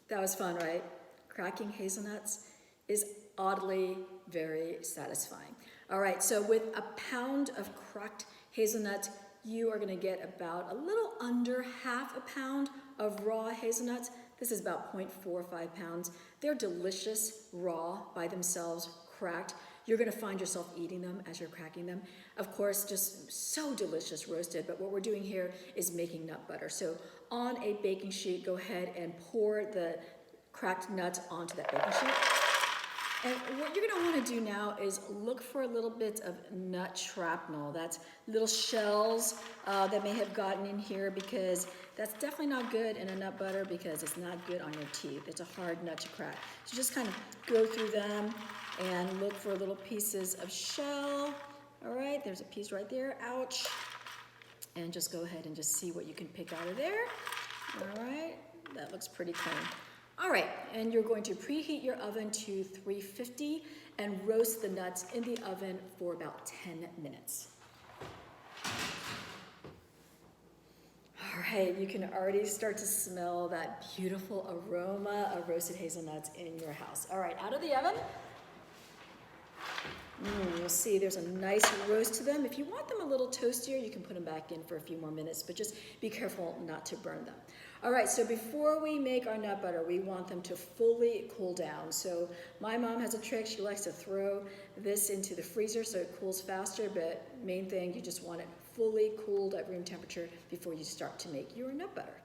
That was fun, right? Cracking hazelnuts is oddly very satisfying. All right, so with a pound of cracked hazelnuts, you are gonna get about a little under half a pound of raw hazelnuts. This is about 0.45 pounds. They're delicious raw by themselves, cracked. You're gonna find yourself eating them as you're cracking them. Of course, just so delicious roasted, but what we're doing here is making nut butter. So on a baking sheet, go ahead and pour the cracked nuts onto that baking sheet. And what you're gonna wanna do now is look for a little bit of nut shrapnel. That's little shells that may have gotten in here, because that's definitely not good in a nut butter because it's not good on your teeth. It's a hard nut to crack. So just kind of go through them and look for little pieces of shell. All right, there's a piece right there, ouch. And just go ahead and just see what you can pick out of there. All right, that looks pretty clean. All right, and you're going to preheat your oven to 350 and roast the nuts in the oven for about 10 minutes. All right, you can already start to smell that beautiful aroma of roasted hazelnuts in your house. All right, out of the oven. You'll see there's a nice roast to them. If you want them a little toastier, you can put them back in for a few more minutes, but just be careful not to burn them. All right, so before we make our nut butter, we want them to fully cool down. So my mom has a trick. She likes to throw this into the freezer so it cools faster, but main thing, you just want it fully cooled at room temperature before you start to make your nut butter.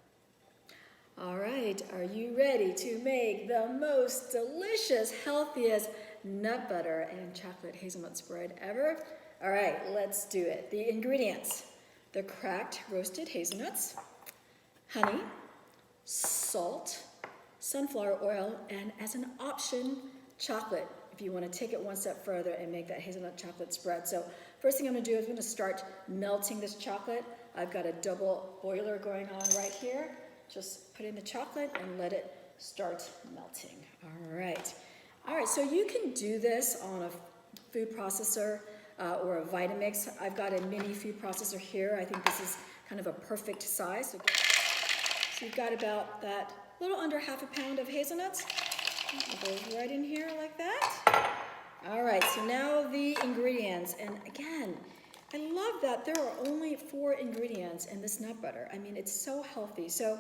All right, are you ready to make the most delicious, healthiest nut butter and chocolate hazelnut spread ever? All right, let's do it. The ingredients: the cracked roasted hazelnuts, honey, salt, sunflower oil, and as an option, chocolate, if you want to take it one step further and make that hazelnut chocolate spread. So first thing I'm going to do is I'm going to start melting this chocolate. I've got a double boiler going on right here. Just put in the chocolate and let it start melting. All right. All right, so you can do this on a food processor or a Vitamix. I've got a mini food processor here. I think this is kind of a perfect size. So you've got about that little under half a pound of hazelnuts. It goes right in here like that. All right, so now the ingredients. And again, I love that there are only 4 ingredients in this nut butter. I mean, it's so healthy. So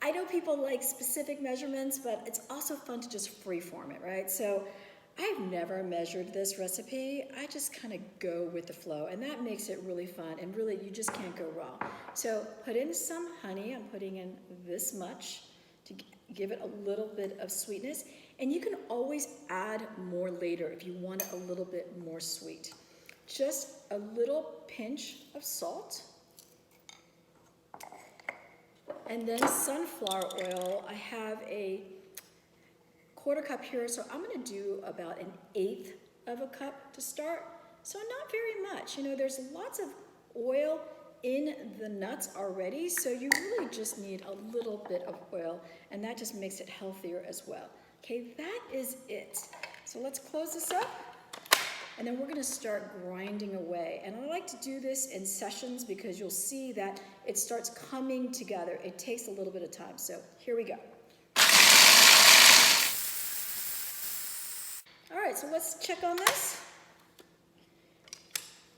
I know people like specific measurements, but it's also fun to just freeform it, right? So I've never measured this recipe. I just kind of go with the flow, and that makes it really fun, and really you just can't go wrong. So put in some honey. I'm putting in this much to give it a little bit of sweetness, and you can always add more later if you want it a little bit more sweet. Just a little pinch of salt. And then sunflower oil. I have a 1/4 cup here, so I'm gonna do about 1/8 of a cup to start. So not very much. You know, there's lots of oil in the nuts already, so you really just need a little bit of oil, and that just makes it healthier as well. Okay, that is it. So let's close this up. And then we're going to start grinding away. And I like to do this in sessions because you'll see that it starts coming together. It takes a little bit of time. So here we go. All right, so let's check on this.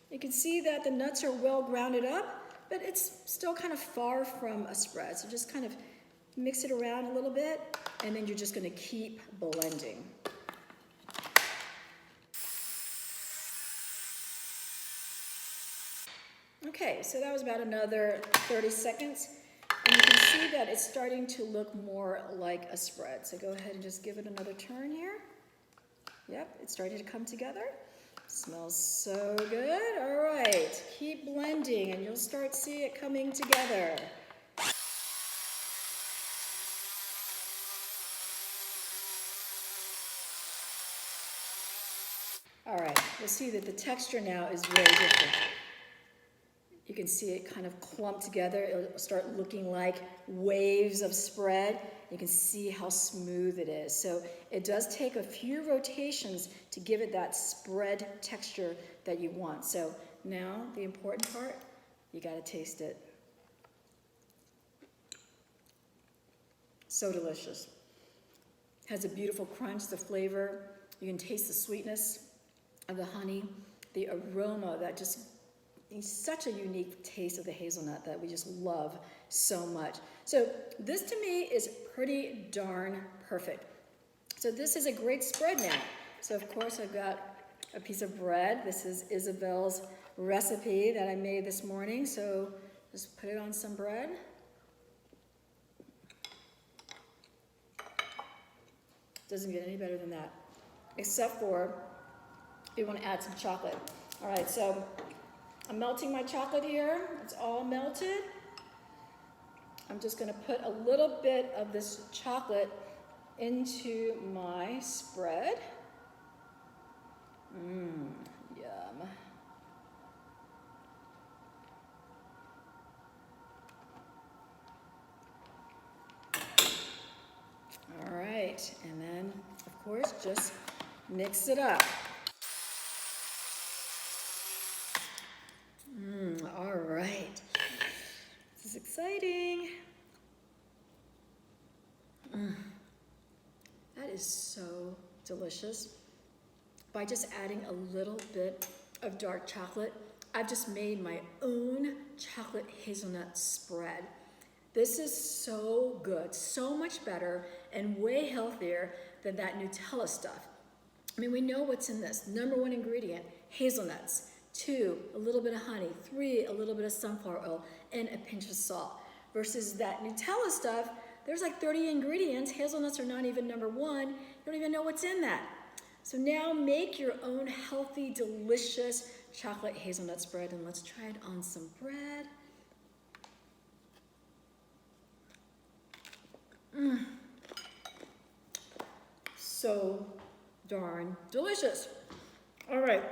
You can see that the nuts are well grounded up, but it's still kind of far from a spread. So just kind of mix it around a little bit, and then you're just going to keep blending. Okay, so that was about another 30 seconds. And you can see that it's starting to look more like a spread. So go ahead and just give it another turn here. Yep, it's starting to come together. Smells so good. All right, keep blending and you'll start seeing it coming together. All right, you'll see that the texture now is very different. You can see it kind of clump together. It'll start looking like waves of spread. You can see how smooth it is. So it does take a few rotations to give it that spread texture that you want. So now the important part, you got to taste it. So delicious. Has a beautiful crunch, the flavor. You can taste the sweetness of the honey, the aroma that just is such a unique taste of the hazelnut that we just love so much. So this to me is pretty darn perfect. So this is a great spread now. So of course I've got a piece of bread. This is Isabel's recipe that I made this morning. So just put it on some bread. Doesn't get any better than that, except for if you want to add some chocolate. All right, so I'm melting my chocolate here. It's all melted. I'm just going to put a little bit of this chocolate into my spread. Yum. All right, and then, of course, just mix it up. All right. This is exciting. That is so delicious. By just adding a little bit of dark chocolate, I've just made my own chocolate hazelnut spread. This is so good, so much better, and way healthier than that Nutella stuff. I mean, we know what's in this. Number one ingredient, hazelnuts. 2, a little bit of honey. 3, a little bit of sunflower oil, and a pinch of salt. Versus that Nutella stuff, there's like 30 ingredients. Hazelnuts are not even number one. You don't even know what's in that. So now make your own healthy, delicious chocolate hazelnut spread, and let's try it on some bread. So darn delicious. All right,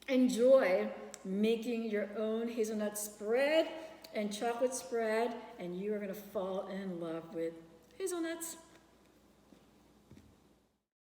enjoy making your own hazelnut spread and chocolate spread, and you are gonna fall in love with hazelnuts.